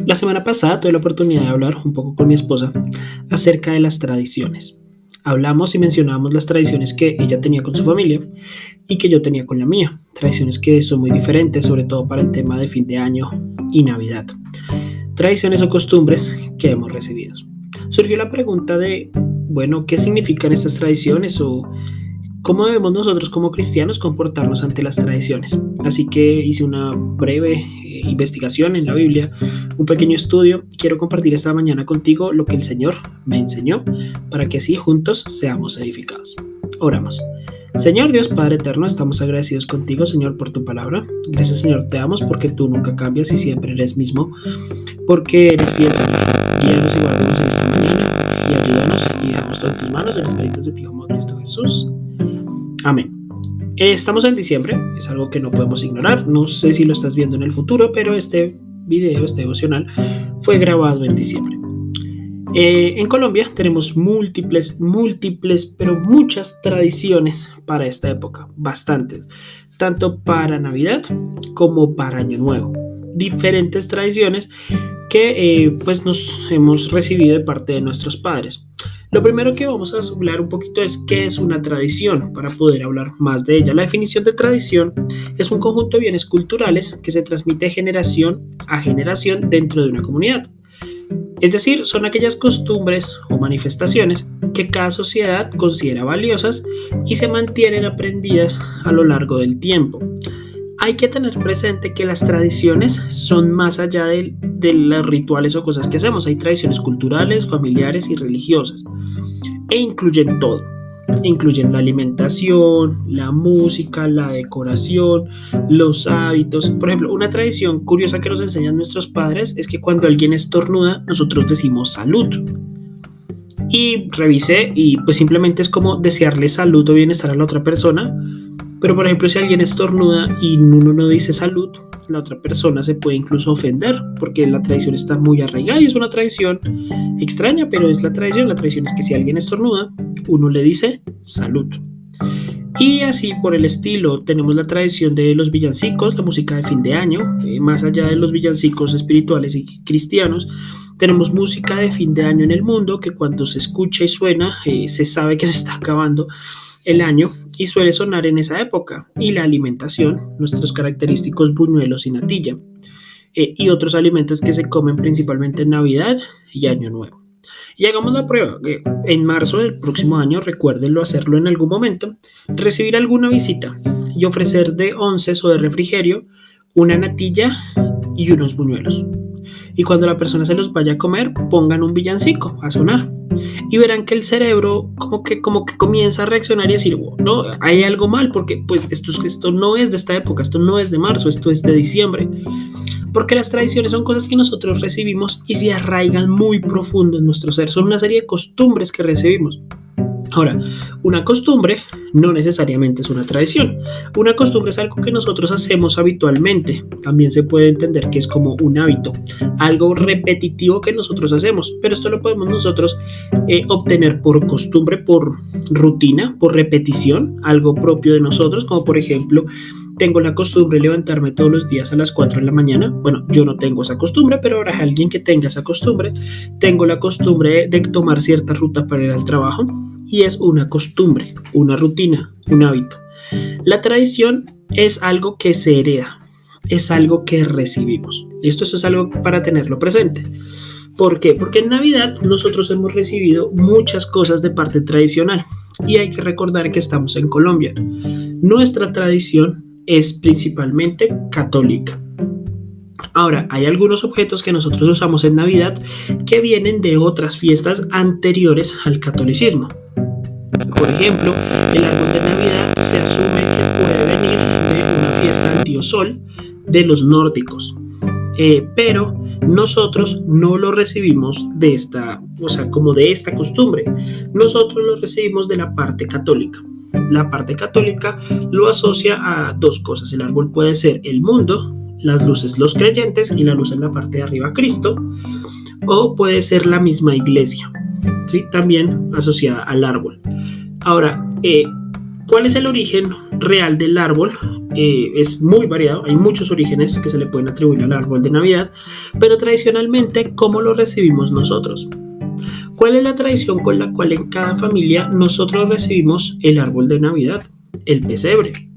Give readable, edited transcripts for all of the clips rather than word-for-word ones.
La semana pasada tuve la oportunidad de hablar un poco con mi esposa acerca de las tradiciones. Hablamos y mencionamos las tradiciones que ella tenía con su familia y que yo tenía con la mía. Tradiciones que son muy diferentes, sobre todo para el tema de fin de año y Navidad. Tradiciones o costumbres que hemos recibido. Surgió la pregunta de, bueno, ¿qué significan estas tradiciones o cómo debemos nosotros como cristianos comportarnos ante las tradiciones? Así que hice una breve investigación en la Biblia, un pequeño estudio, y quiero compartir esta mañana contigo lo que el Señor me enseñó para que así juntos seamos edificados. Oramos. Señor Dios Padre eterno, estamos agradecidos contigo, Señor, por tu palabra. Gracias, Señor, te amo porque tú nunca cambias y siempre eres mismo, porque eres fiel, Señor. Guíanos y guárdanos en esta mañana y ayúdanos y dejamos todo en tus manos en los méritos de ti, como Cristo Jesús. Amén. Estamos en diciembre, es algo que no podemos ignorar. No sé si lo estás viendo en el futuro, pero este video, este devocional, fue grabado en diciembre. En Colombia tenemos múltiples, pero muchas tradiciones para esta época, bastantes, tanto para Navidad como para Año Nuevo. Diferentes tradiciones que pues nos hemos recibido de parte de nuestros padres. Lo primero que vamos a hablar un poquito es qué es una tradición, para poder hablar más de ella. La definición de tradición es un conjunto de bienes culturales que se transmite de generación a generación dentro de una comunidad. Es decir, son aquellas costumbres o manifestaciones que cada sociedad considera valiosas y se mantienen aprendidas a lo largo del tiempo. Hay que tener presente que las tradiciones son más allá de los rituales o cosas que hacemos. Hay tradiciones culturales, familiares y religiosas e incluyen todo. Incluyen la alimentación, la música, la decoración, los hábitos. Por ejemplo, una tradición curiosa que nos enseñan nuestros padres es que cuando alguien estornuda, nosotros decimos salud. Y revisé y pues simplemente es como desearle salud o bienestar a la otra persona. Pero por ejemplo, si alguien estornuda y uno no dice salud, la otra persona se puede incluso ofender porque la tradición está muy arraigada y es una tradición extraña, pero es la tradición. La tradición es que si alguien estornuda, uno le dice salud. Y así por el estilo, tenemos la tradición de los villancicos, la música de fin de año, más allá de los villancicos espirituales y cristianos. Tenemos música de fin de año en el mundo que cuando se escucha y suena, se sabe que se está acabando el año y suele sonar en esa época. Y la alimentación, nuestros característicos buñuelos y natilla, y otros alimentos que se comen principalmente en Navidad y Año Nuevo. Y hagamos la prueba, que en marzo del próximo año, recuérdenlo hacerlo en algún momento, recibir alguna visita y ofrecer de onces o de refrigerio una natilla y unos buñuelos. Y cuando la persona se los vaya a comer, pongan un villancico a sonar. Y verán que el cerebro como que comienza a reaccionar y decir, no, hay algo mal, porque pues esto no es de esta época, esto no es de marzo, esto es de diciembre. Porque las tradiciones son cosas que nosotros recibimos y se arraigan muy profundo en nuestro ser. Son una serie de costumbres que recibimos. Ahora, una costumbre no necesariamente es una tradición. Una costumbre es algo que nosotros hacemos habitualmente. También se puede entender que es como un hábito, algo repetitivo que nosotros hacemos. Pero esto lo podemos nosotros obtener por costumbre, por rutina, por repetición, algo propio de nosotros, como por ejemplo, tengo la costumbre de levantarme todos los días a las 4 de la mañana. Bueno, yo no tengo esa costumbre, pero habrá alguien que tenga esa costumbre. Tengo la costumbre de tomar cierta ruta para ir al trabajo y es una costumbre, una rutina, un hábito. La tradición es algo que se hereda, es algo que recibimos. Esto es algo para tenerlo presente. ¿Por qué? Porque en Navidad nosotros hemos recibido muchas cosas de parte tradicional y hay que recordar que estamos en Colombia. Nuestra tradición es principalmente católica. Ahora, hay algunos objetos que nosotros usamos en Navidad que vienen de otras fiestas anteriores al catolicismo. Por ejemplo, el árbol de Navidad se asume que puede venir de una fiesta antiosol de los nórdicos, pero nosotros no lo recibimos de esta costumbre. Nosotros lo recibimos de la parte católica. La parte católica lo asocia a dos cosas. El árbol puede ser el mundo, las luces los creyentes y la luz en la parte de arriba Cristo, o puede ser la misma iglesia, ¿sí? También asociada al árbol. Ahora, ¿cuál es el origen real del árbol? es muy variado, hay muchos orígenes que se le pueden atribuir al árbol de Navidad, pero tradicionalmente, ¿cómo lo recibimos nosotros? ¿Cuál es la tradición con la cual en cada familia nosotros recibimos el árbol de Navidad? El pesebre,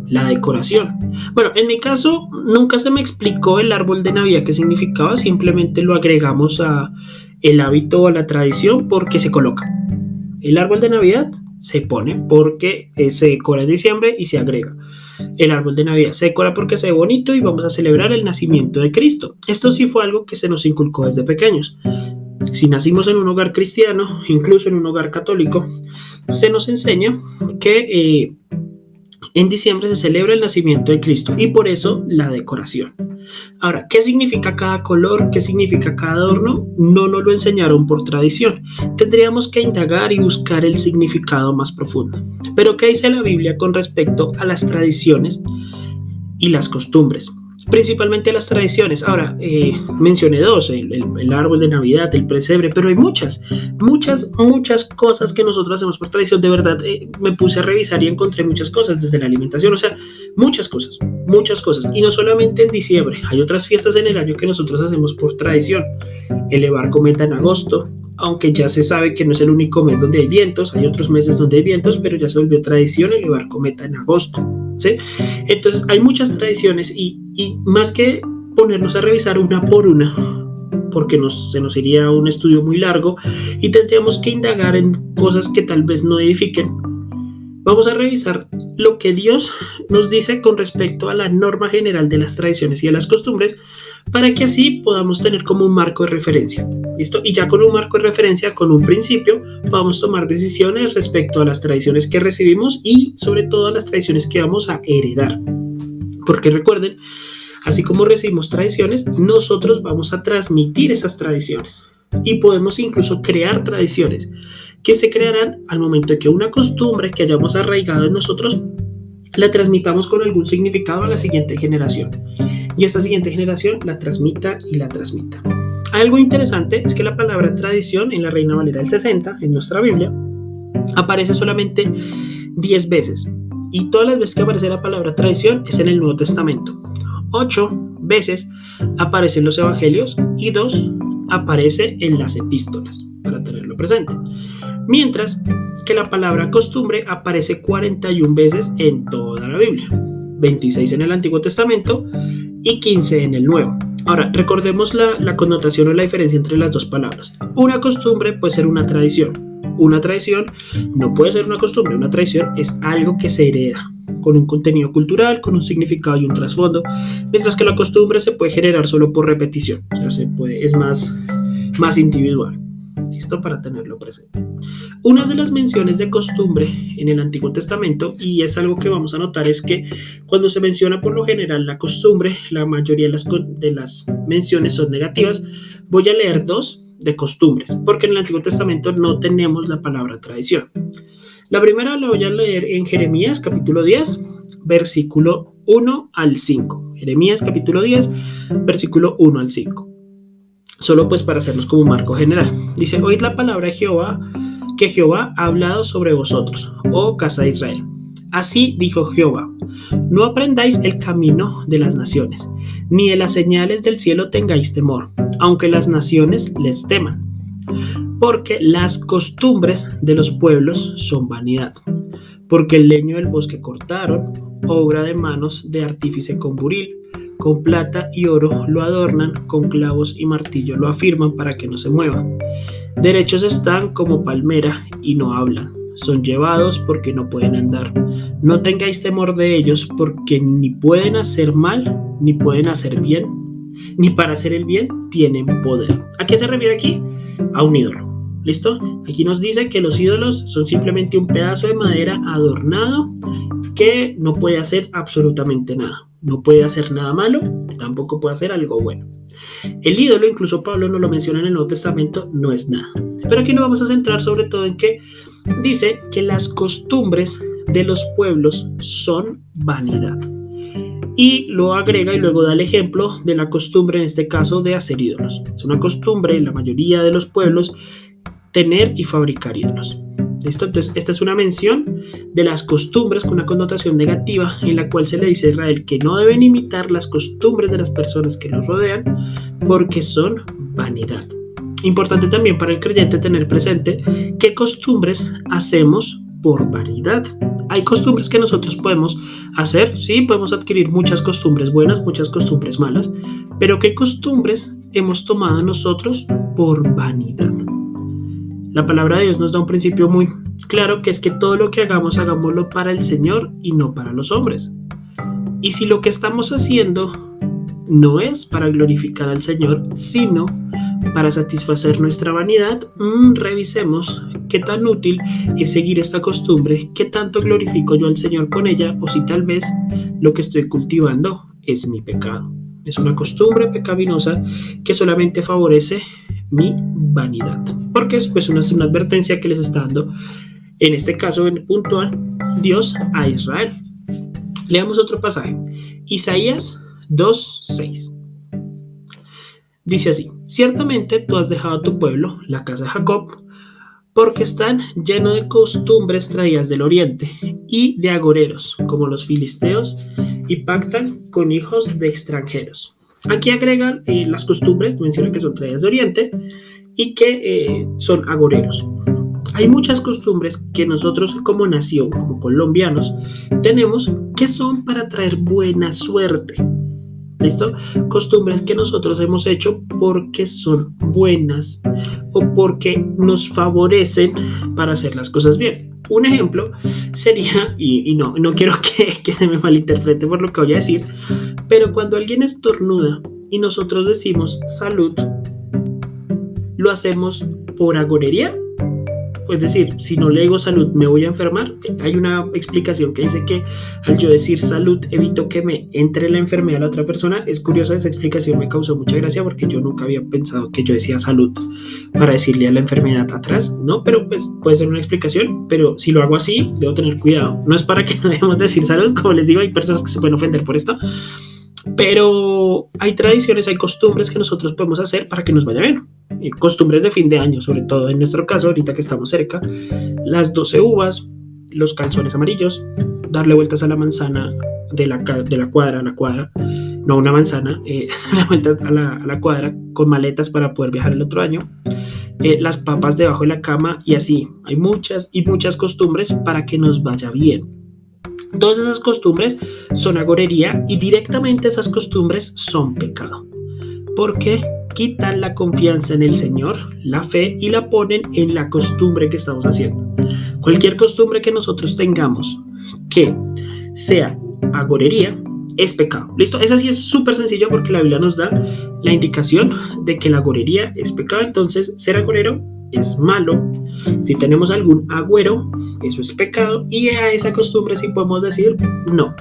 la decoración. Bueno, en mi caso nunca se me explicó el árbol de Navidad qué significaba, simplemente lo agregamos a el hábito o a la tradición porque se coloca. El árbol de Navidad se pone porque se decora en diciembre y se agrega. El árbol de Navidad se decora porque se ve bonito y vamos a celebrar el nacimiento de Cristo. Esto sí fue algo que se nos inculcó desde pequeños. Si nacimos en un hogar cristiano, incluso en un hogar católico, se nos enseña que en diciembre se celebra el nacimiento de Cristo y por eso la decoración. Ahora, ¿qué significa cada color? ¿Qué significa cada adorno? No nos lo enseñaron por tradición. Tendríamos que indagar y buscar el significado más profundo. Pero ¿qué dice la Biblia con respecto a las tradiciones y las costumbres? Principalmente las tradiciones. Ahora, mencioné dos, el árbol de Navidad, el pesebre, pero hay muchas cosas que nosotros hacemos por tradición. De verdad, me puse a revisar y encontré muchas cosas, desde la alimentación, o sea, muchas cosas. Y no solamente en diciembre, hay otras fiestas en el año que nosotros hacemos por tradición. Elevar cometa en agosto, aunque ya se sabe que no es el único mes donde hay vientos, hay otros meses donde hay vientos, pero ya se volvió tradición elevar cometa en agosto. ¿Sí? Entonces hay muchas tradiciones y más que ponernos a revisar una por una, porque se nos iría un estudio muy largo y tendríamos que indagar en cosas que tal vez no edifiquen, vamos a revisar lo que Dios nos dice con respecto a la norma general de las tradiciones y a las costumbres, para que así podamos tener como un marco de referencia. ¿Listo? Y ya con un marco de referencia, con un principio, podamos tomar decisiones respecto a las tradiciones que recibimos y sobre todo a las tradiciones que vamos a heredar. Porque recuerden, así como recibimos tradiciones, nosotros vamos a transmitir esas tradiciones y podemos incluso crear tradiciones que se crearán al momento de que una costumbre que hayamos arraigado en nosotros la transmitamos con algún significado a la siguiente generación y esta siguiente generación la transmita y la transmita. Algo interesante es que la palabra tradición en la Reina Valera del 60, en nuestra Biblia, aparece solamente 10 veces y todas las veces que aparece la palabra tradición es en el Nuevo Testamento. 8 veces aparece en los Evangelios y 2 aparece en las epístolas, para tenerlo presente. Mientras que la palabra costumbre aparece 41 veces en toda la Biblia, 26 en el Antiguo Testamento y 15 en el Nuevo. Ahora, recordemos la connotación o la diferencia entre las dos palabras. Una costumbre puede ser una tradición. Una tradición no puede ser una costumbre. Una tradición es algo que se hereda, con un contenido cultural, con un significado y un trasfondo, mientras que la costumbre se puede generar solo por repetición. O sea, es más individual. ¿Listo? Para tenerlo presente. Una de las menciones de costumbre en el Antiguo Testamento, y es algo que vamos a notar, es que cuando se menciona por lo general la costumbre, la mayoría de las menciones son negativas. Voy a leer 2 de costumbres, porque en el Antiguo Testamento no tenemos la palabra tradición. La primera la voy a leer en Jeremías capítulo 10, versículo 1 al 5. Jeremías capítulo 10, versículo 1 al 5. Solo pues para hacernos como un marco general. Dice: oíd la palabra de Jehová, que Jehová ha hablado sobre vosotros, oh casa de Israel. Así dijo Jehová: no aprendáis el camino de las naciones, ni de las señales del cielo tengáis temor, aunque las naciones les teman. Porque las costumbres de los pueblos son vanidad. Porque el leño del bosque cortaron, obra de manos de artífice con buril, con plata y oro lo adornan, con clavos y martillo lo afirman para que no se muevan. Derechos están como palmera y no hablan, son llevados porque no pueden andar. No tengáis temor de ellos, porque ni pueden hacer mal, ni pueden hacer bien, ni para hacer el bien tienen poder. ¿A qué se refiere aquí? A un ídolo. ¿Listo? Aquí nos dice que los ídolos son simplemente un pedazo de madera adornado que no puede hacer absolutamente nada. No puede hacer nada malo, tampoco puede hacer algo bueno. El ídolo, incluso Pablo nos lo menciona en el Nuevo Testamento, no es nada. Pero aquí nos vamos a centrar sobre todo en que dice que las costumbres de los pueblos son vanidad. Y lo agrega y luego da el ejemplo de la costumbre, en este caso, de hacer ídolos. Es una costumbre en la mayoría de los pueblos tener y fabricar ídolos. ¿Listo? Entonces, esta es una mención de las costumbres con una connotación negativa en la cual se le dice a Israel que no deben imitar las costumbres de las personas que los rodean porque son vanidad. Importante también para el creyente tener presente qué costumbres hacemos por vanidad. Hay costumbres que nosotros podemos hacer, sí, podemos adquirir muchas costumbres buenas, muchas costumbres malas, pero qué costumbres hemos tomado nosotros por vanidad. La palabra de Dios nos da un principio muy claro, que es que todo lo que hagamos, hagámoslo para el Señor y no para los hombres. Y si lo que estamos haciendo no es para glorificar al Señor, sino para satisfacer nuestra vanidad, revisemos qué tan útil es seguir esta costumbre, qué tanto glorifico yo al Señor con ella, o si tal vez lo que estoy cultivando es mi pecado. Es una costumbre pecaminosa que solamente favorece mi vanidad, porque es pues una advertencia que les está dando, en este caso en puntual, Dios a Israel. Leamos otro pasaje, Isaías 2:6. Dice así: ciertamente tú has dejado a tu pueblo, la casa de Jacob, porque están llenos de costumbres traídas del oriente y de agoreros, como los filisteos, y pactan con hijos de extranjeros. Aquí agregan las costumbres, mencionan que son traídas de oriente y que son agoreros. Hay muchas costumbres que nosotros como nación, como colombianos, tenemos que son para traer buena suerte. ¿Listo? Costumbres que nosotros hemos hecho porque son buenas o porque nos favorecen para hacer las cosas bien. Un ejemplo sería, y no quiero que se me malinterprete por lo que voy a decir, pero cuando alguien estornuda y nosotros decimos salud, ¿lo hacemos por agorería? Es decir, si no le digo salud, ¿me voy a enfermar? Hay una explicación que dice que al yo decir salud, evito que me entre la enfermedad a la otra persona. Es curiosa esa explicación, me causó mucha gracia porque yo nunca había pensado que yo decía salud para decirle a la enfermedad atrás, ¿no? Pero pues puede ser una explicación, pero si lo hago así, debo tener cuidado. No es para que no debemos decir salud, como les digo, hay personas que se pueden ofender por esto, pero hay tradiciones, hay costumbres que nosotros podemos hacer para que nos vaya bien. Costumbres de fin de año, sobre todo en nuestro caso, ahorita que estamos cerca, las 12 uvas, los calzones amarillos, darle vueltas a la manzana de la cuadra a la cuadra, no una manzana, darle vueltas a la cuadra con maletas para poder viajar el otro año, las papas debajo de la cama y así. Hay muchas y muchas costumbres para que nos vaya bien. Todas esas costumbres son agorería y directamente esas costumbres son pecado, porque quitan la confianza en el Señor, la fe, y la ponen en la costumbre que estamos haciendo. Cualquier costumbre que nosotros tengamos que sea agorería es pecado. ¿Listo? Eso sí es súper sencillo porque la Biblia nos da la indicación de que la agorería es pecado. Entonces, ser agorero es malo. Si tenemos algún agüero, eso es pecado, y a esa costumbre sí podemos decir no.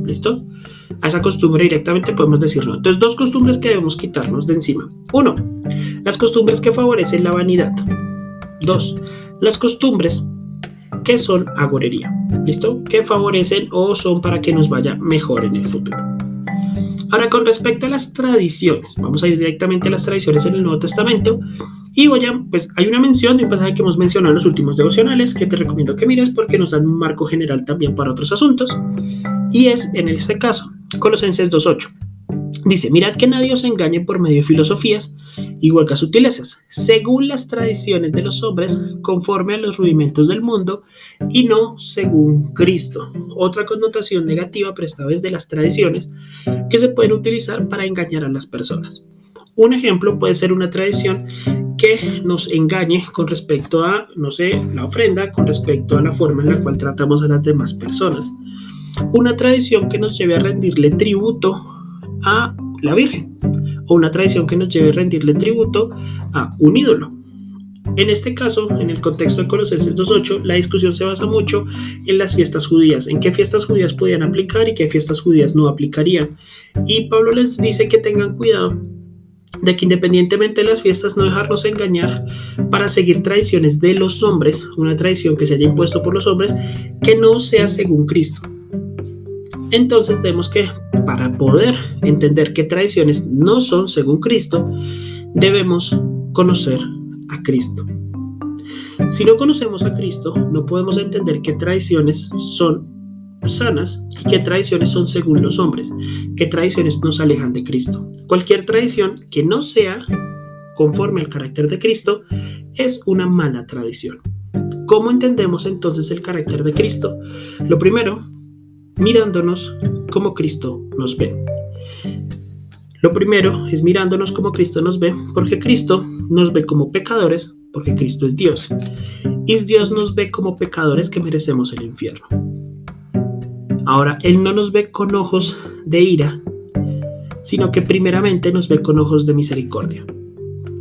¿Listo? A esa costumbre directamente podemos decir no. Entonces, dos costumbres que debemos quitarnos de encima. 1. Las costumbres que favorecen la vanidad. 2. Las costumbres que son agorería. ¿Listo? Que favorecen o son para que nos vaya mejor en el futuro. Ahora, con respecto a las tradiciones, vamos a ir directamente a las tradiciones en el Nuevo Testamento. Y pues hay una mención de un pasaje que hemos mencionado en los últimos devocionales que te recomiendo que mires porque nos dan un marco general también para otros asuntos. Y es, en este caso, Colosenses 2:8. Dice: mirad que nadie os engañe por medio de filosofías y huecas sutilezas, según las tradiciones de los hombres, conforme a los rudimentos del mundo, y no según Cristo. Otra connotación negativa, pero esta vez de las tradiciones, que se pueden utilizar para engañar a las personas. Un ejemplo puede ser una tradición que nos engañe con respecto a, no sé, la ofrenda, con respecto a la forma en la cual tratamos a las demás personas. Una tradición que nos lleve a rendirle tributo a la Virgen, o una tradición que nos lleve a rendirle tributo a un ídolo. En este caso, en el contexto de Colosenses 2:8, la discusión se basa mucho en las fiestas judías, en qué fiestas judías podían aplicar y qué fiestas judías no aplicarían. Y Pablo les dice que tengan cuidado de que independientemente de las fiestas, no dejarnos engañar para seguir tradiciones de los hombres, una tradición que se haya impuesto por los hombres, que no sea según Cristo. Entonces vemos que para poder entender qué tradiciones no son según Cristo, debemos conocer a Cristo. Si no conocemos a Cristo, no podemos entender qué tradiciones son sanas y qué tradiciones son según los hombres, qué tradiciones nos alejan de Cristo. Cualquier tradición que no sea conforme al carácter de Cristo es una mala tradición. ¿Cómo entendemos entonces el carácter de Cristo? Lo primero, mirándonos como Cristo nos ve. Lo primero es mirándonos como Cristo nos ve, porque Cristo nos ve como pecadores, porque Cristo es Dios. Y Dios nos ve como pecadores que merecemos el infierno. Ahora, Él no nos ve con ojos de ira, sino que primeramente nos ve con ojos de misericordia.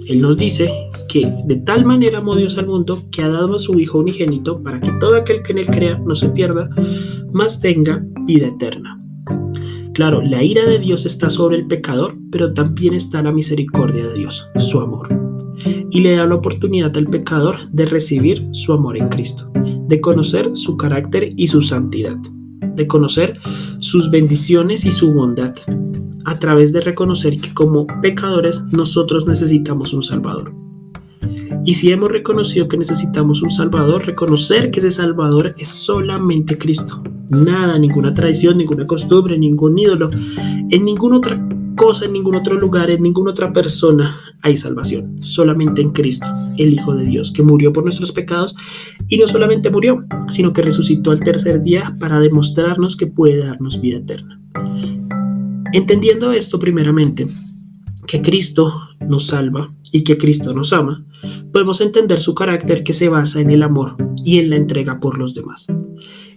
Él nos dice que de tal manera amó Dios al mundo que ha dado a su Hijo unigénito para que todo aquel que en Él crea no se pierda, mas tenga vida eterna. Claro, la ira de Dios está sobre el pecador, pero también está la misericordia de Dios, su amor. Y le da la oportunidad al pecador de recibir su amor en Cristo, de conocer su carácter y su santidad, de conocer sus bendiciones y su bondad, a través de reconocer que como pecadores nosotros necesitamos un Salvador. Y si hemos reconocido que necesitamos un Salvador, reconocer que ese Salvador es solamente Cristo. Nada, ninguna tradición, ninguna costumbre, ningún ídolo, en ninguna otra cosa, en ningún otro lugar, en ninguna otra persona hay salvación. Solamente en Cristo, el Hijo de Dios, que murió por nuestros pecados y no solamente murió, sino que resucitó al tercer día para demostrarnos que puede darnos vida eterna. Entendiendo esto primeramente, que Cristo nos salva y que Cristo nos ama, podemos entender su carácter que se basa en el amor y en la entrega por los demás.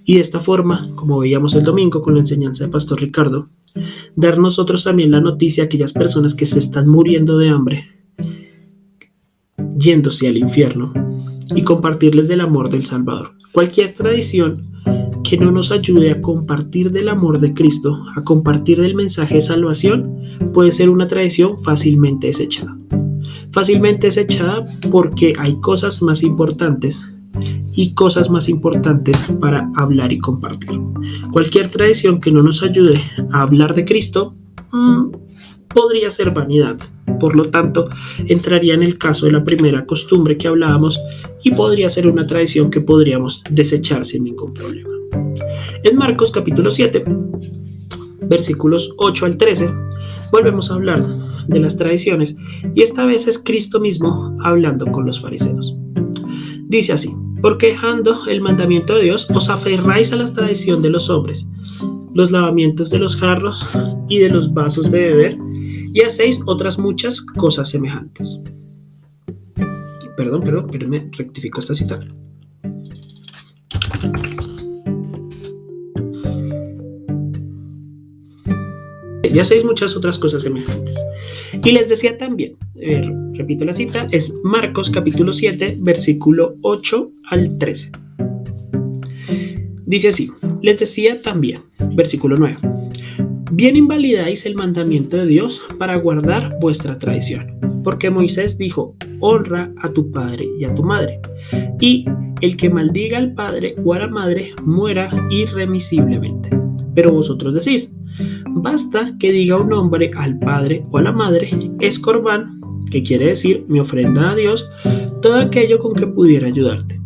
Y de esta forma, como veíamos el domingo con la enseñanza de Pastor Ricardo, dar nosotros también la noticia a aquellas personas que se están muriendo de hambre, yéndose al infierno, y compartirles del amor del Salvador. Cualquier tradición que no nos ayude a compartir del amor de Cristo, a compartir del mensaje de salvación, puede ser una tradición fácilmente desechada. Fácilmente desechada porque hay cosas más importantes para hablar y compartir. Cualquier tradición que no nos ayude a hablar de Cristo podría ser vanidad. Por lo tanto, entraría en el caso de la primera costumbre que hablábamos y podría ser una tradición que podríamos desechar sin ningún problema. En Marcos capítulo 7, versículos 8 al 13, volvemos a hablar de las tradiciones y esta vez es Cristo mismo hablando con los fariseos. Dice así: porque dejando el mandamiento de Dios os aferráis a la tradición de los hombres, los lavamientos de los jarros y de los vasos de beber, y hacéis otras muchas cosas semejantes. Espérenme, rectifico esta cita. Y hacéis muchas otras cosas semejantes. Y les decía también, repito la cita, es Marcos capítulo 7, versículo 8 al 13. Dice así: les decía también, versículo 9, bien invalidáis el mandamiento de Dios para guardar vuestra tradición, porque Moisés dijo: honra a tu padre y a tu madre, y el que maldiga al padre o a la madre muera irremisiblemente. Pero vosotros decís: basta que diga un hombre al padre o a la madre, es corbán, que quiere decir mi ofrenda a Dios, todo aquello con que pudiera ayudarte.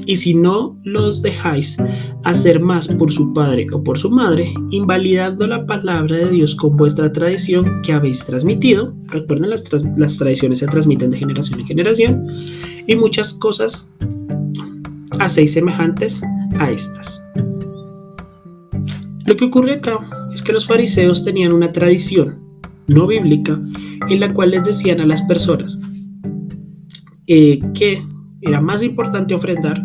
Y si no los dejáis hacer más por su padre o por su madre, invalidando la palabra de Dios con vuestra tradición que habéis transmitido, recuerden, las tradiciones se transmiten de generación en generación, y muchas cosas hacéis semejantes a estas. Lo que ocurre acá es que los fariseos tenían una tradición no bíblica en la cual les decían a las personas que era más importante ofrendar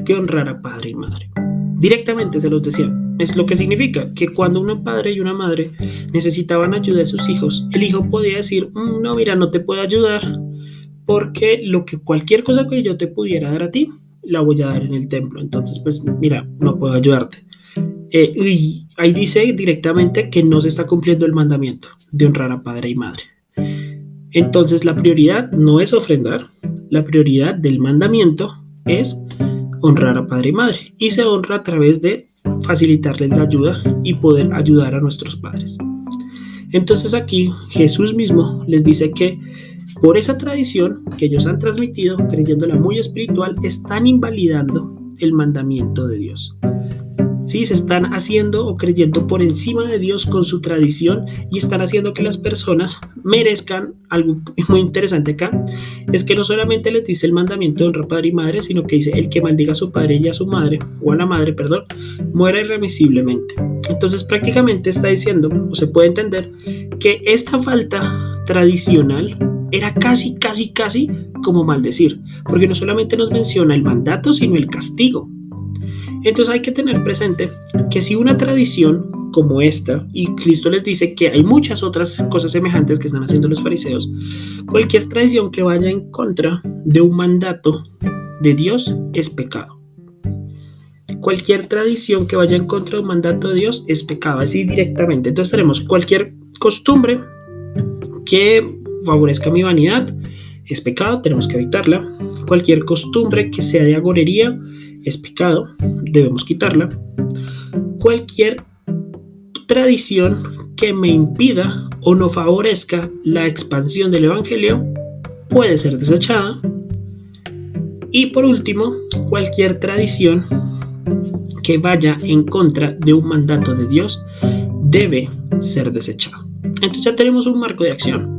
que honrar a padre y madre. Directamente se los decían. Es lo que significa que cuando un padre y una madre necesitaban ayuda de sus hijos, el hijo podía decir: no, mira, no te puedo ayudar porque cualquier cosa que yo te pudiera dar a ti, la voy a dar en el templo. Entonces, pues mira, no puedo ayudarte. Y ahí dice directamente que no se está cumpliendo el mandamiento de honrar a padre y madre. Entonces la prioridad no es ofrendar, la prioridad del mandamiento es honrar a padre y madre, y se honra a través de facilitarles la ayuda y poder ayudar a nuestros padres. Entonces aquí Jesús mismo les dice que por esa tradición que ellos han transmitido, creyéndola muy espiritual, están invalidando el mandamiento de Dios. Sí, se están haciendo o creyendo por encima de Dios con su tradición y están haciendo que las personas merezcan algo muy interesante acá. Es que no solamente les dice el mandamiento de honra a padre y madre, sino que dice el que maldiga a su padre y a su madre, o a la madre, perdón, muera irremisiblemente. Entonces prácticamente está diciendo, o se puede entender, que esta falta tradicional era casi como maldecir, porque no solamente nos menciona el mandato, sino el castigo. Entonces hay que tener presente que si una tradición como esta, y Cristo les dice que hay muchas otras cosas semejantes que están haciendo los fariseos, cualquier tradición que vaya en contra de un mandato de Dios es pecado. Cualquier tradición que vaya en contra de un mandato de Dios es pecado, así directamente. Entonces tenemos cualquier costumbre que favorezca mi vanidad, es pecado, tenemos que evitarla. Cualquier costumbre que sea de agorería es pecado, debemos quitarla. Cualquier tradición que me impida o no favorezca la expansión del evangelio puede ser desechada. Y por último, cualquier tradición que vaya en contra de un mandato de Dios debe ser desechado. Entonces ya tenemos un marco de acción.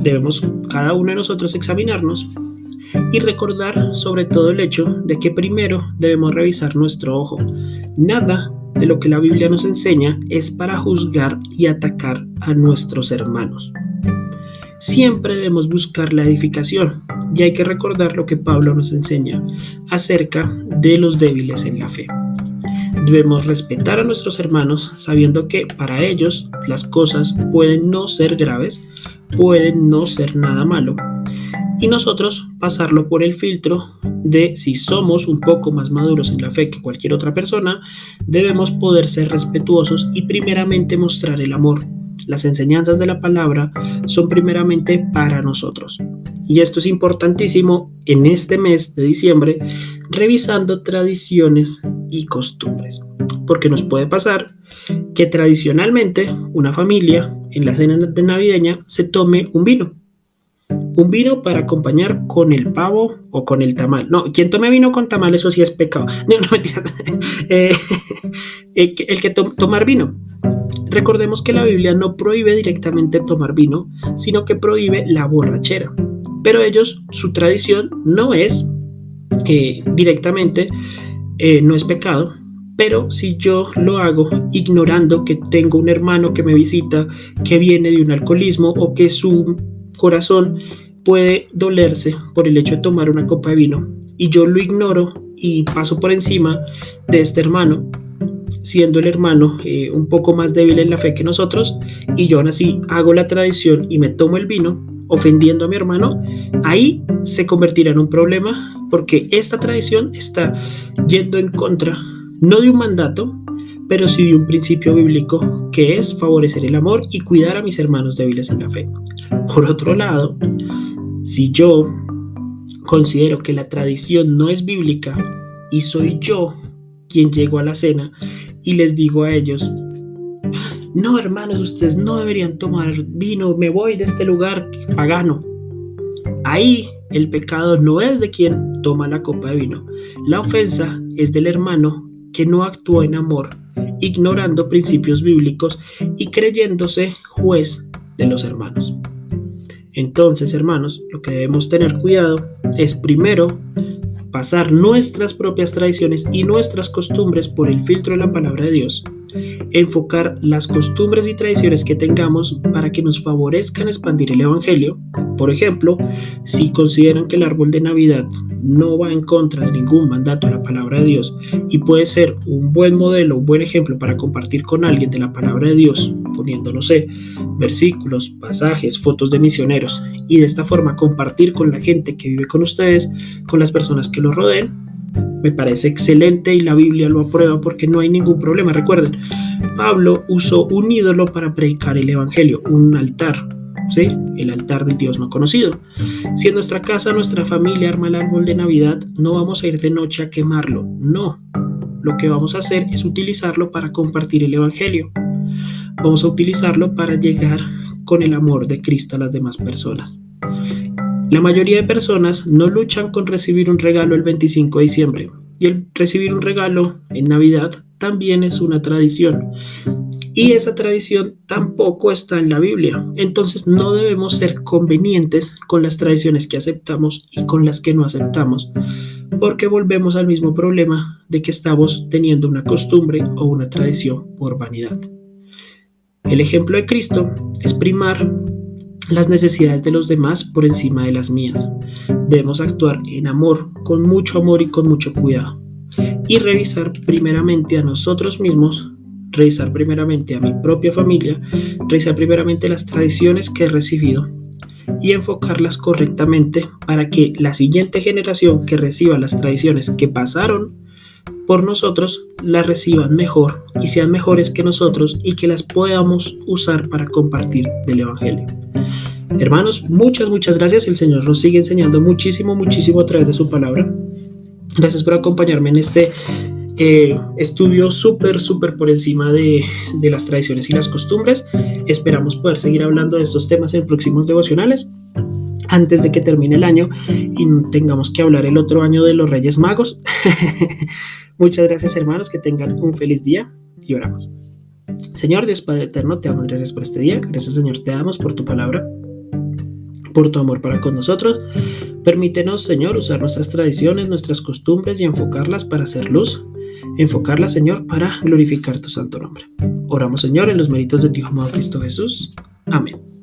Debemos cada uno de nosotros examinarnos y recordar sobre todo el hecho de que primero debemos revisar nuestro ojo. Nada de lo que la Biblia nos enseña es para juzgar y atacar a nuestros hermanos. Siempre debemos buscar la edificación y hay que recordar lo que Pablo nos enseña acerca de los débiles en la fe. Debemos respetar a nuestros hermanos sabiendo que para ellos las cosas pueden no ser graves, pueden no ser nada malo, y nosotros pasarlo por el filtro de si somos un poco más maduros en la fe que cualquier otra persona, debemos poder ser respetuosos y primeramente mostrar el amor. Las enseñanzas de la palabra son primeramente para nosotros. Y esto es importantísimo en este mes de diciembre, revisando tradiciones y costumbres. Porque nos puede pasar que tradicionalmente una familia en la cena de navideña se tome un vino. Un vino para acompañar con el pavo o con el tamal. No, quien tome vino con tamal, eso sí es pecado. No, mentira. Tomar vino. Recordemos que la Biblia no prohíbe directamente tomar vino, sino que prohíbe la borrachera. Pero ellos, su tradición no es directamente, no es pecado. Pero si yo lo hago ignorando que tengo un hermano que me visita, que viene de un alcoholismo o que su corazón puede dolerse por el hecho de tomar una copa de vino y yo lo ignoro y paso por encima de este hermano, siendo el hermano un poco más débil en la fe que nosotros, y yo aún así hago la tradición y me tomo el vino ofendiendo a mi hermano, ahí se convertirá en un problema porque esta tradición está yendo en contra no de un mandato, pero sí de un principio bíblico que es favorecer el amor y cuidar a mis hermanos débiles en la fe. Por otro lado, si yo considero que la tradición no es bíblica y soy yo quien llego a la cena y les digo a ellos, no hermanos, ustedes no deberían tomar vino, me voy de este lugar pagano. Ahí el pecado no es de quien toma la copa de vino, la ofensa es del hermano que no actuó en amor, ignorando principios bíblicos y creyéndose juez de los hermanos. Entonces, hermanos, lo que debemos tener cuidado es primero pasar nuestras propias tradiciones y nuestras costumbres por el filtro de la palabra de Dios, enfocar las costumbres y tradiciones que tengamos para que nos favorezcan expandir el evangelio. Por ejemplo, si consideran que el árbol de Navidad no va en contra de ningún mandato de la palabra de Dios y puede ser un buen modelo, un buen ejemplo para compartir con alguien de la palabra de Dios, poniendo, no sé, versículos, pasajes, fotos de misioneros, y de esta forma compartir con la gente que vive con ustedes, con las personas que los rodeen, me parece excelente y la Biblia lo aprueba porque no hay ningún problema. Recuerden, Pablo usó un ídolo para predicar el evangelio, un altar, ¿sí? El altar del Dios no conocido. Si en nuestra casa, nuestra familia arma el árbol de Navidad, no vamos a ir de noche a quemarlo, no. Lo que vamos a hacer es utilizarlo para compartir el evangelio. Vamos a utilizarlo para llegar con el amor de Cristo a las demás personas. La mayoría de personas no luchan con recibir un regalo el 25 de diciembre, y el recibir un regalo en Navidad también es una tradición. Y esa tradición tampoco está en la Biblia. Entonces no debemos ser convenientes con las tradiciones que aceptamos y con las que no aceptamos, porque volvemos al mismo problema de que estamos teniendo una costumbre o una tradición por vanidad. El ejemplo de Cristo es primar las necesidades de los demás por encima de las mías. Debemos actuar en amor, con mucho amor y con mucho cuidado. Y revisar primeramente a nosotros mismos, revisar primeramente a mi propia familia, revisar primeramente las tradiciones que he recibido y enfocarlas correctamente para que la siguiente generación que reciba las tradiciones que pasaron por nosotros las reciban mejor y sean mejores que nosotros y que las podamos usar para compartir del Evangelio. Hermanos, muchas gracias. El Señor nos sigue enseñando muchísimo a través de su palabra. Gracias por acompañarme en este estudio súper por encima de las tradiciones y las costumbres. Esperamos poder seguir hablando de estos temas en próximos devocionales antes de que termine el año y tengamos que hablar el otro año de los Reyes Magos. Muchas gracias, hermanos, que tengan un feliz día y oramos. Señor Dios Padre eterno, te damos gracias por este día. Gracias, Señor, te damos por tu palabra, por tu amor para con nosotros. Permítenos, Señor, usar nuestras tradiciones, nuestras costumbres y enfocarlas para hacer luz. Enfocarlas, Señor, para glorificar tu santo nombre. Oramos, Señor, en los méritos de tu Hijo amado Cristo Jesús. Amén.